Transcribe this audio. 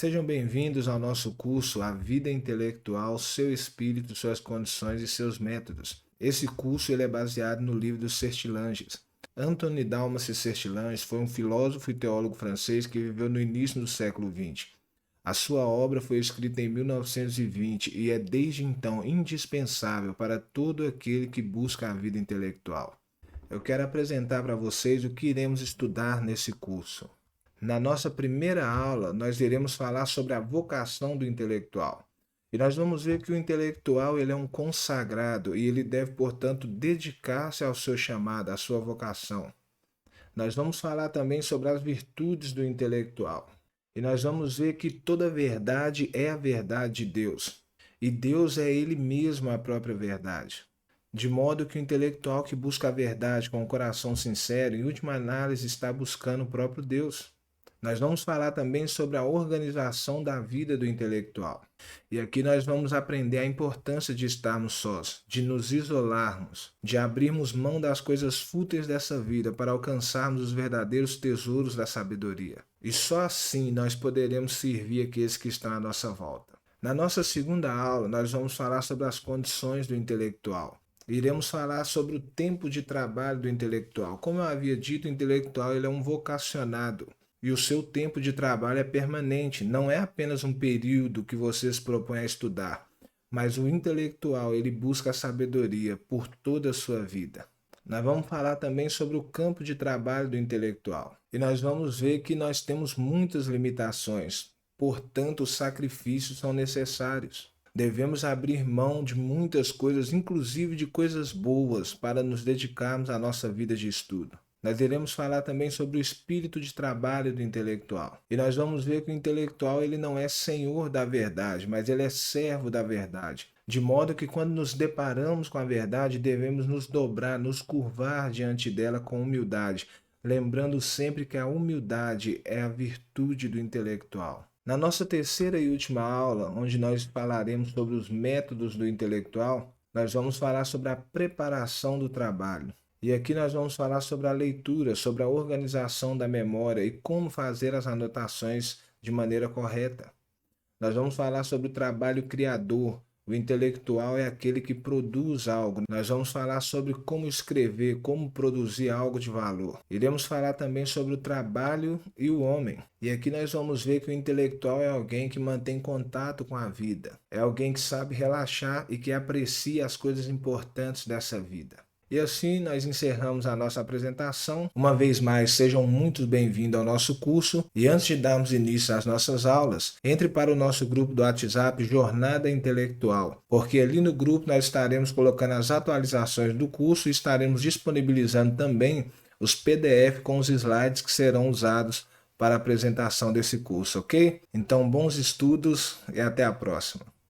Sejam bem-vindos ao nosso curso A Vida Intelectual, Seu Espírito, Suas Condições e Seus Métodos. Esse curso ele é baseado no livro dos Sertilanges. Anthony Dalmas Sertilanges foi um filósofo e teólogo francês que viveu no início do século XX. A sua obra foi escrita em 1920 e é desde então indispensável para todo aquele que busca a vida intelectual. Eu quero apresentar para vocês o que iremos estudar nesse curso. Na nossa primeira aula, nós iremos falar sobre a vocação do intelectual. E nós vamos ver que o intelectual ele é um consagrado e ele deve, portanto, dedicar-se ao seu chamado, à sua vocação. Nós vamos falar também sobre as virtudes do intelectual. E nós vamos ver que toda verdade é a verdade de Deus. E Deus é Ele mesmo a própria verdade. De modo que o intelectual que busca a verdade com o coração sincero, em última análise, está buscando o próprio Deus. Nós vamos falar também sobre a organização da vida do intelectual. E aqui nós vamos aprender a importância de estarmos sós, de nos isolarmos, de abrirmos mão das coisas fúteis dessa vida para alcançarmos os verdadeiros tesouros da sabedoria. E só assim nós poderemos servir aqueles que estão à nossa volta. Na nossa segunda aula, nós vamos falar sobre as condições do intelectual. Iremos falar sobre o tempo de trabalho do intelectual. Como eu havia dito, o intelectual ele é um vocacionado. E o seu tempo de trabalho é permanente, não é apenas um período que você se propõe a estudar, mas o intelectual ele busca a sabedoria por toda a sua vida. Nós vamos falar também sobre o campo de trabalho do intelectual. E nós vamos ver que nós temos muitas limitações, portanto os sacrifícios são necessários. Devemos abrir mão de muitas coisas, inclusive de coisas boas, para nos dedicarmos à nossa vida de estudo. Nós iremos falar também sobre o espírito de trabalho do intelectual. E nós vamos ver que o intelectual ele não é senhor da verdade, mas ele é servo da verdade. De modo que quando nos deparamos com a verdade, devemos nos dobrar, nos curvar diante dela com humildade, lembrando sempre que a humildade é a virtude do intelectual. Na nossa terceira e última aula, onde nós falaremos sobre os métodos do intelectual, nós vamos falar sobre a preparação do trabalho. E aqui nós vamos falar sobre a leitura, sobre a organização da memória e como fazer as anotações de maneira correta. Nós vamos falar sobre o trabalho criador. O intelectual é aquele que produz algo. Nós vamos falar sobre como escrever, como produzir algo de valor. Iremos falar também sobre o trabalho e o homem. E aqui nós vamos ver que o intelectual é alguém que mantém contato com a vida. É alguém que sabe relaxar e que aprecia as coisas importantes dessa vida. E assim nós encerramos a nossa apresentação. Uma vez mais, sejam muito bem-vindos ao nosso curso. E antes de darmos início às nossas aulas, entre para o nosso grupo do WhatsApp Jornada Intelectual, porque ali no grupo nós estaremos colocando as atualizações do curso e estaremos disponibilizando também os PDF com os slides que serão usados para a apresentação desse curso, ok? Então, bons estudos e até a próxima.